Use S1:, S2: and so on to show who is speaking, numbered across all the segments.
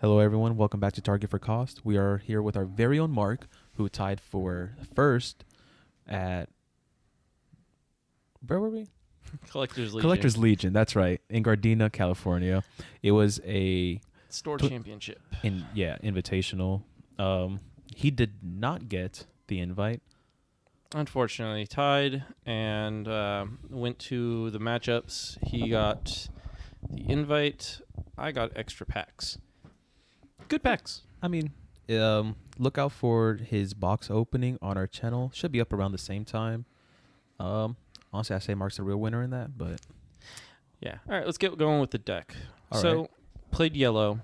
S1: Hello, everyone. Welcome back to Target for Cost. We are here with our very own Mark, who tied for first at where were we?
S2: Collector's Legion.
S1: Collector's Legion. That's right, in Gardena, California. It was a
S2: Store championship.
S1: invitational. He did not get the invite.
S2: Unfortunately, tied and went to the matchups. He got the invite. I got extra packs.
S1: Good packs. I mean, look out for his box opening on our channel. Should be up around the same time. Honestly, I say Mark's the real winner in that, but
S2: Yeah. All right, let's get going with the deck.
S1: All
S2: so,
S1: right.
S2: played yellow.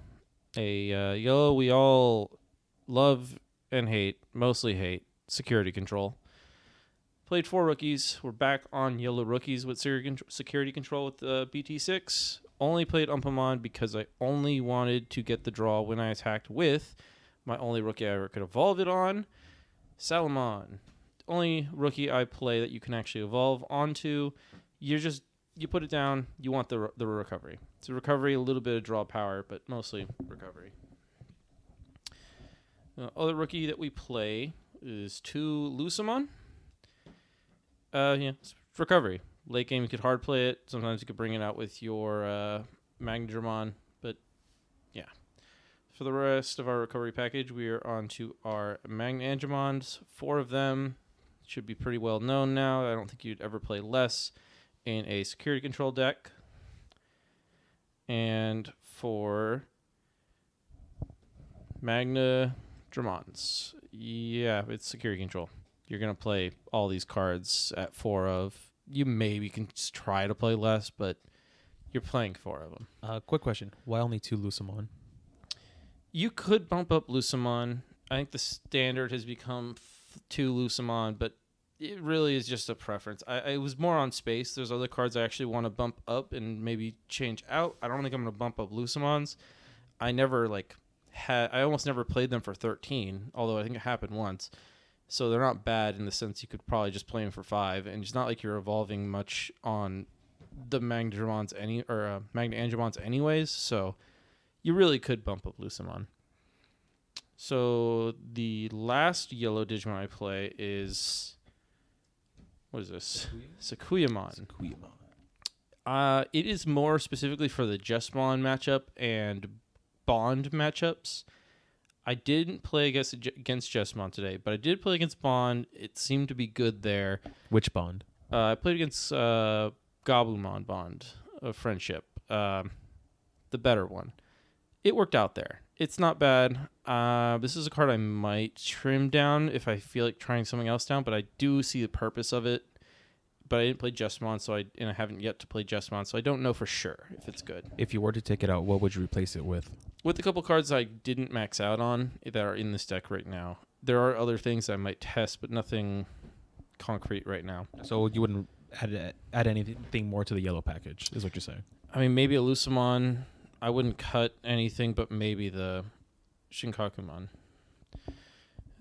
S2: Yellow we all love and hate, mostly hate, security control. Played 4 rookies. We're back on yellow rookies with security control with the BT6. Only played Umpamon because I only wanted to get the draw when I attacked with my only rookie I ever could evolve it on, Salamon. Only rookie I play that you can actually evolve onto. You put it down. You want the recovery. It's a recovery, a little bit of draw power, but mostly recovery. Other rookie that we play is 2 Lucamon. It's recovery. Late game, you could hard play it. Sometimes you could bring it out with your Magnadramon. But, yeah. For the rest of our recovery package, we are on to our Magnadramons. 4 of them should be pretty well known now. I don't think you'd ever play less in a security control deck. And for Magnadramons, yeah, it's security control. You're going to play all these cards at 4 of. You maybe can just try to play less, but you're playing 4 of them.
S1: Quick question. Why only 2 Lucamon?
S2: You could bump up Lucamon. I think the standard has become 2 Lucamon, but it really is just a preference. I was more on space. There's other cards I actually want to bump up and maybe change out. I don't think I'm going to bump up Lucamons. I almost never played them for 13, although I think it happened once. So they're not bad in the sense you could probably just play them for 5, and it's not like you're evolving much on the Magnadramons anyways. So you really could bump up Lucamon. So the last yellow Digimon I play is, what is this? Sakuyamon. It is more specifically for the Jesmon matchup and Bond matchups. I didn't play against Jesmon today, but I did play against Bond. It seemed to be good there.
S1: Which Bond?
S2: I played against Gabumon Bond of Friendship, the better one. It worked out there. It's not bad. This is a card I might trim down if I feel like trying something else down, but I do see the purpose of it. But I didn't play Jesmon, and I haven't yet to play Jesmon, so I don't know for sure if it's good.
S1: If you were to take it out, what would you replace it with?
S2: With a couple cards I didn't max out on that are in this deck right now. There are other things I might test, but nothing concrete right now.
S1: So you wouldn't add anything more to the yellow package, is what you're saying?
S2: I mean, maybe a Lucamon. I wouldn't cut anything, but maybe the Shinkakumon.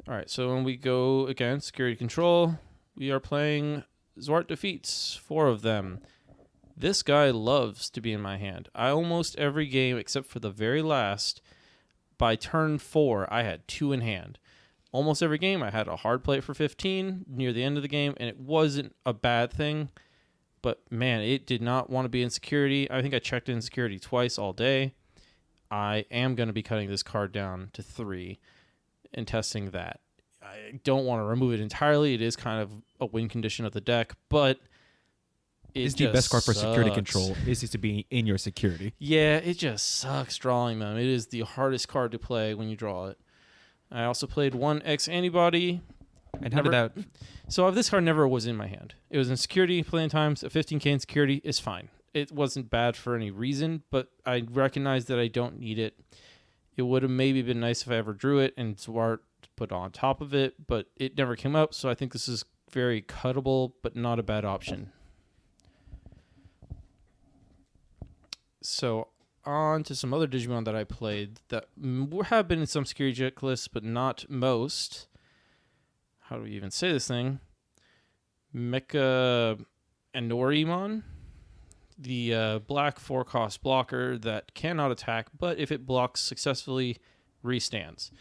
S2: All right, so when we go again, security control, we are playing Zwart Defeats, 4 of them. This guy loves to be in my hand. Almost every game, except for the very last, by turn 4, I had 2 in hand. Almost every game, I had a hard play for 15 near the end of the game, and it wasn't a bad thing. But, man, it did not want to be in security. I think I checked in security twice all day. I am going to be cutting this card down to 3 and testing that. I don't want to remove it entirely. It is kind of a win condition of the deck, but
S1: It's the best card for security control. Is to be in your security.
S2: Yeah, it just sucks drawing them. It is the hardest card to play when you draw it. I also played 1 X Antibody.
S1: And how did that...
S2: So this card never was in my hand. It was in security playing times. A 15k in security is fine. It wasn't bad for any reason, but I recognized that I don't need it. It would have maybe been nice if I ever drew it and Zwart put on top of it, but it never came up, so I think this is very cuttable, but not a bad option. So on to some other Digimon that I played that have been in some security checklists, but not most. How do we even say this thing? Mecha Anorimon. the black 4-cost blocker that cannot attack, but if it blocks successfully, restands.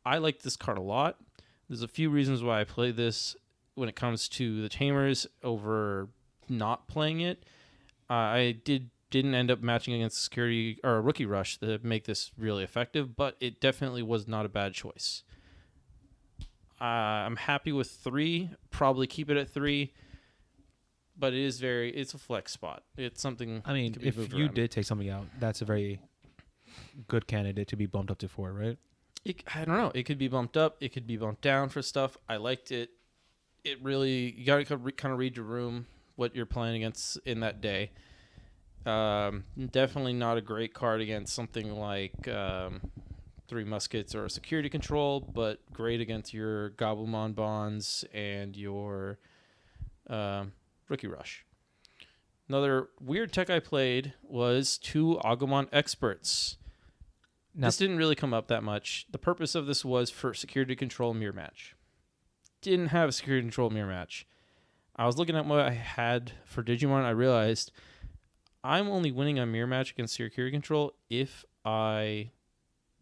S2: I like this card a lot. There's a few reasons why I play this when it comes to the Tamers over not playing it. I didn't end up matching against security or rookie rush to make this really effective, but it definitely was not a bad choice. I'm happy with 3. Probably keep it at 3. But it's a flex spot. It's something.
S1: I mean,
S2: that can be
S1: if
S2: moved
S1: you
S2: around.
S1: did take something out, that's a very good candidate to be bumped up to 4, right?
S2: I don't know. It could be bumped up. It could be bumped down for stuff. I liked it. It really, you got to kind of read your room, what you're playing against in that day. Definitely not a great card against something like Three Muskets or a security control, but great against your Gabumon bonds and your Rookie Rush. Another weird tech I played was 2 Agumon Experts.
S1: Now,
S2: This didn't really come up that much. The purpose of this was for security control mirror match. Didn't have a security control mirror match. I was looking at what I had for Digimon. I realized I'm only winning a mirror match against security control if I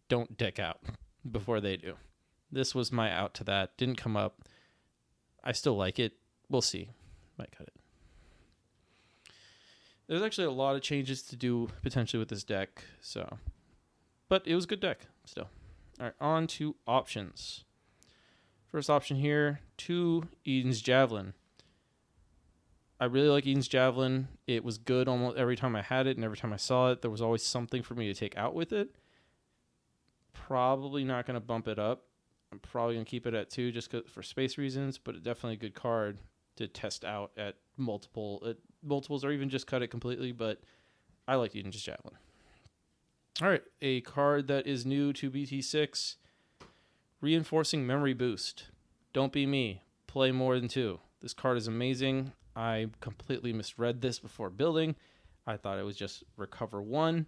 S2: don't deck out before they do. This was my out to that. Didn't come up. I still like it. We'll see. Might cut it. There's actually a lot of changes to do potentially with this deck, so. But it was a good deck still. All right, on to options. First option here, 2 Eden's Javelin. I really like Eden's Javelin. It was good almost every time I had it, and every time I saw it, there was always something for me to take out with it. Probably not going to bump it up. I'm probably going to keep it at 2 just for space reasons, but it's definitely a good card to test out at multiples or even just cut it completely, but I like Eden's Javelin. All right, a card that is new to BT6, Reinforcing Memory Boost. Don't be me. Play more than 2. This card is amazing. I completely misread this before building. I thought it was just recover 1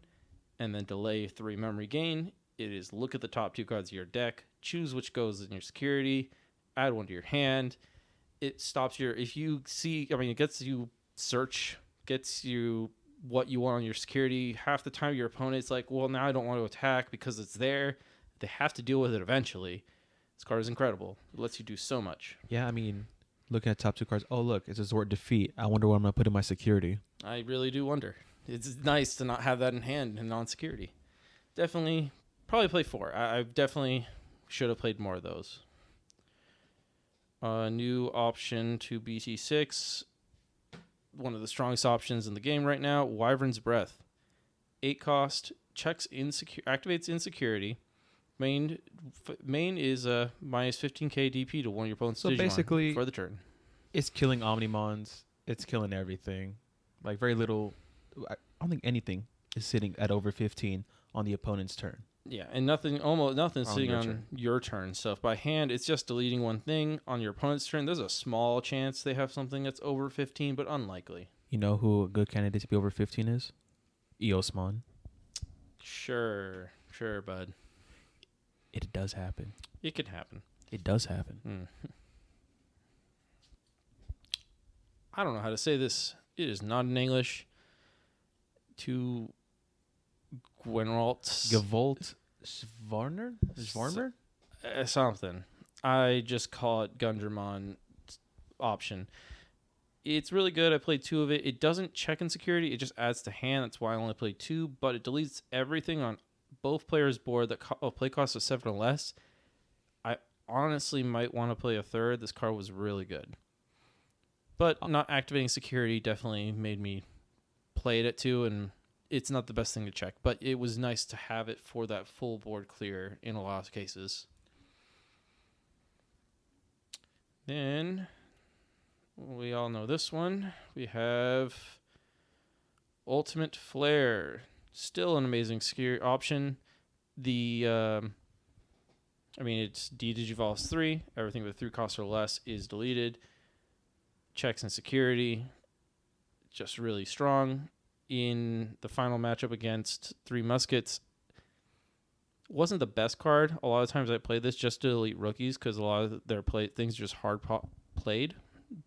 S2: and then delay 3 memory gain. It is look at the top 2 cards of your deck, choose which goes in your security, add 1 to your hand. It stops your, if you see, I mean, it gets you search, gets you what you want on your security. Half the time your opponent's like, well, now I don't want to attack because it's there. They have to deal with it eventually. This card is incredible. It lets you do so much.
S1: Yeah, I mean, looking at top 2 cards, oh, look, it's a Zord defeat. I wonder what I'm going to put in my security.
S2: I really do wonder. It's nice to not have that in hand in non-security. Definitely, probably play 4. I definitely should have played more of those. New option to BT6. One of the strongest options in the game right now, Wyvern's Breath. 8 cost, activates insecurity. Main is a minus 15k DP to one of your opponent's
S1: So
S2: Digimon
S1: basically,
S2: for the turn.
S1: It's killing Omnimons. It's killing everything. Like, very little. I don't think anything is sitting at over 15 on the opponent's turn.
S2: Yeah, and almost nothing sitting
S1: your
S2: on
S1: turn.
S2: your turn. So if by hand, it's just deleting 1 thing on your opponent's turn. There's a small chance they have something that's over 15, but unlikely.
S1: You know who a good candidate to be over 15 is? Eosmon.
S2: Sure, bud.
S1: It does happen.
S2: It could happen.
S1: It does happen.
S2: I don't know how to say this. It is not in English. To Gwenralt.
S1: Gavolt Schwarner?
S2: Something. I just call it Gundramon option. It's really good. I played 2 of it. It doesn't check in security. It just adds to hand. That's why I only played 2. But it deletes everything on both players' board that play cost of 7 or less. I honestly might want to play a 3rd. This card was really good. But not activating security definitely made me play it at 2, and it's not the best thing to check. But it was nice to have it for that full board clear in a lot of cases. Then we all know this one. We have Ultimate Flare. Still an amazing option. It's D-Digivolves 3. Everything with 3 costs or less is deleted. Checks and security. Just really strong. In the final matchup against Three Muskets, wasn't the best card. A lot of times I play this just to delete rookies because a lot of their things are just hard played.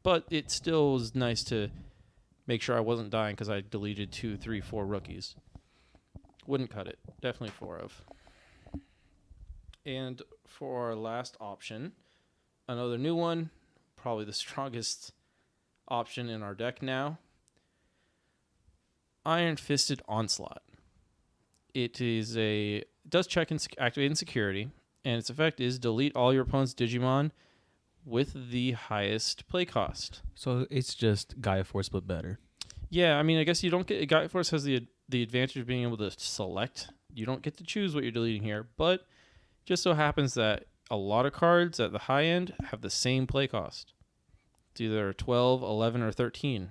S2: But it still was nice to make sure I wasn't dying because I deleted 2, 3, 4 rookies. Wouldn't cut it. Definitely 4 of. And for our last option, another new one, probably the strongest option in our deck now. Iron Fisted Onslaught. It does check and activate insecurity, and its effect is delete all your opponent's Digimon with the highest play cost.
S1: So it's just Gaia Force, but better.
S2: Yeah, I mean, I guess you don't get... Gaia Force has the advantage of being able to select. You don't get to choose what you're deleting here, but just so happens that a lot of cards at the high end have the same play cost. It's either 12, 11, or 13.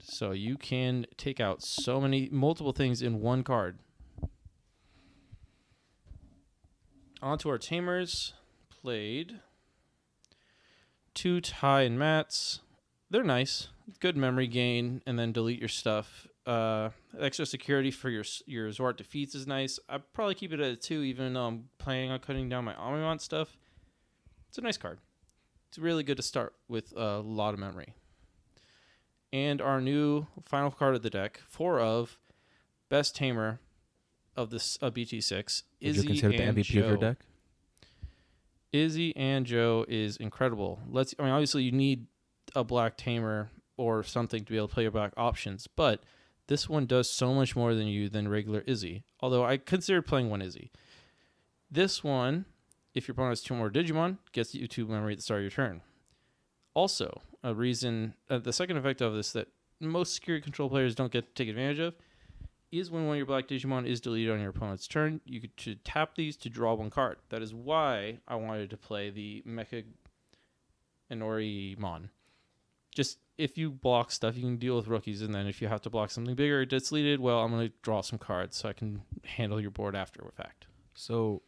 S2: So you can take out multiple things in one card. On to our Tamers. Played 2 Ty and Mats. They're nice. Good memory gain, and then delete your stuff. Extra security for your Zwart defeats is nice. I'd probably keep it at a 2, even though I'm planning on cutting down my Omnimon stuff. It's a nice card. It's really good to start with a lot of memory. And our new final card of the deck, 4 of Best Tamer of this BT6.
S1: Would you consider the MVP of your deck?
S2: Izzy and Joe is incredible. Obviously you need a black Tamer or something to be able to play your black options, but this one does so much more than regular Izzy. Although I considered playing one Izzy. This one, if your opponent has 2 more Digimon, gets you 2 memory at the start of your turn. Also, the second effect of this that most security control players don't get to take advantage of is when one of your black Digimon is deleted on your opponent's turn, you should tap these to draw 1 card. That is why I wanted to play the Mecha Inorimon. Just if you block stuff, you can deal with rookies, and then if you have to block something bigger, it gets deleted, well, I'm going to draw some cards so I can handle your board after the fact.
S1: So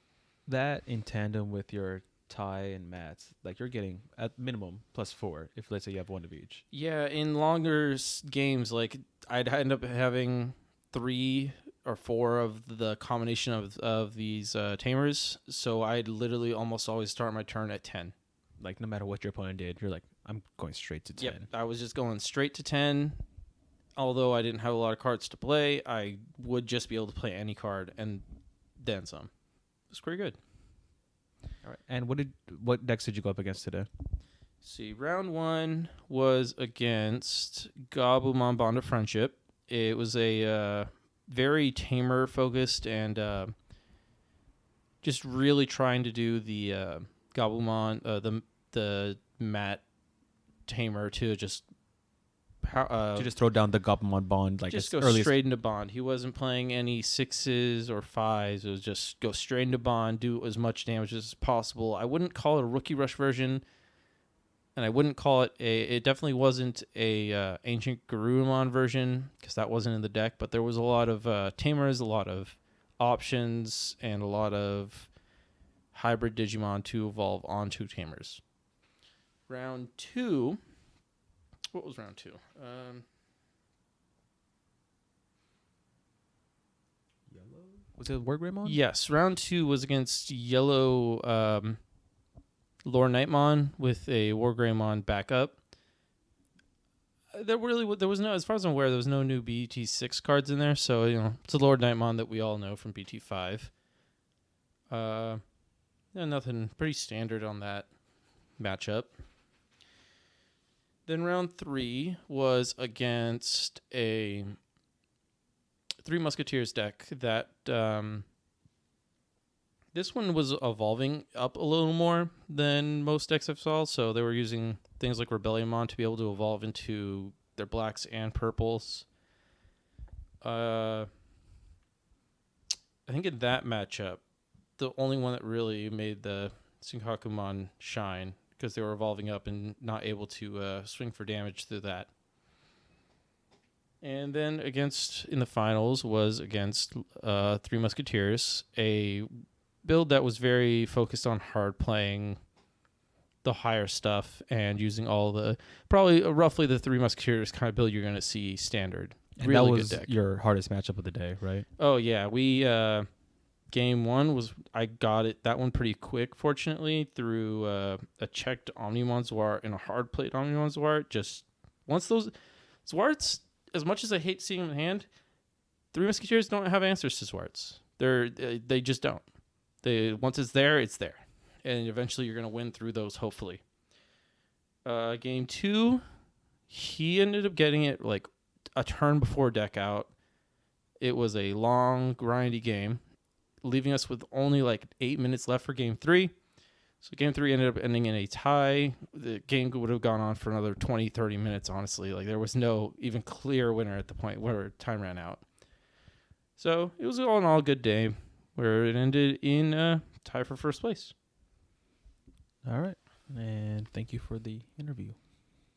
S1: that in tandem with your Ty and Mats, like you're getting at minimum +4 if let's say you have 1 of each.
S2: Yeah, in longer games, like I'd end up having 3 or 4 of the combination of these Tamers, so I'd literally almost always start my turn at 10.
S1: Like no matter what your opponent did, you're like, I'm going straight to 10.
S2: Yep, I was just going straight to 10. Although I didn't have a lot of cards to play, I would just be able to play any card and then some. It's pretty good.
S1: All right. And what decks did you go up against today?
S2: See, round 1 was against Gabumon Bond of Friendship. It was a very Tamer focused and just really trying to do the Gabumon, the Matt Tamer to just
S1: throw down the Gabumon Bond, like
S2: just go straight into Bond. He wasn't playing any 6s or 5s. It was just go straight into Bond, do as much damage as possible. I wouldn't call it a Rookie Rush version, and I wouldn't call it it definitely wasn't a Ancient Garurumon version, because that wasn't in the deck, but there was a lot of Tamers, a lot of options, and a lot of hybrid Digimon to evolve onto Tamers. Round 2... What was round 2?
S1: Yellow? Was it Wargreymon?
S2: Yes, round 2 was against Yellow Lore Nightmon with a Wargreymon backup. There was no, as far as I'm aware, there was no new BT6 cards in there, so it's a Lord Nightmon that we all know from BT5. Nothing, pretty standard on that matchup. Then round 3 was against a Three Musketeers deck that this one was evolving up a little more than most decks I've saw. So they were using things like Rebellionmon to be able to evolve into their blacks and purples. I think in that matchup, the only one that really made the Shinkakumon shine, because they were evolving up and not able to swing for damage through that. And then in the finals was against Three Musketeers, a build that was very focused on hard playing the higher stuff and using roughly the Three Musketeers kind of build you're going to see standard.
S1: And
S2: really
S1: that was
S2: good deck.
S1: Your hardest matchup of the day, right?
S2: Oh yeah, we game 1 I got that one pretty quick, fortunately, through a checked Omnimon Zwart and a hard played Omnimon Zwart. Just once those Zwarts as much as I hate seeing them in hand, Three Musketeers don't have answers to Swartz. They just don't. Once it's there, and eventually you're gonna win through those. Hopefully. Game 2, he ended up getting it like a turn before deck out. It was a long, grindy game, leaving us with only like 8 minutes left for Game 3. So Game 3 ended up ending in a tie. The game would have gone on for another 20, 30 minutes, honestly. Like, there was no even clear winner at the point where time ran out. So it was all in all a good day, where it ended in a tie for first place.
S1: All right. And thank you for the interview.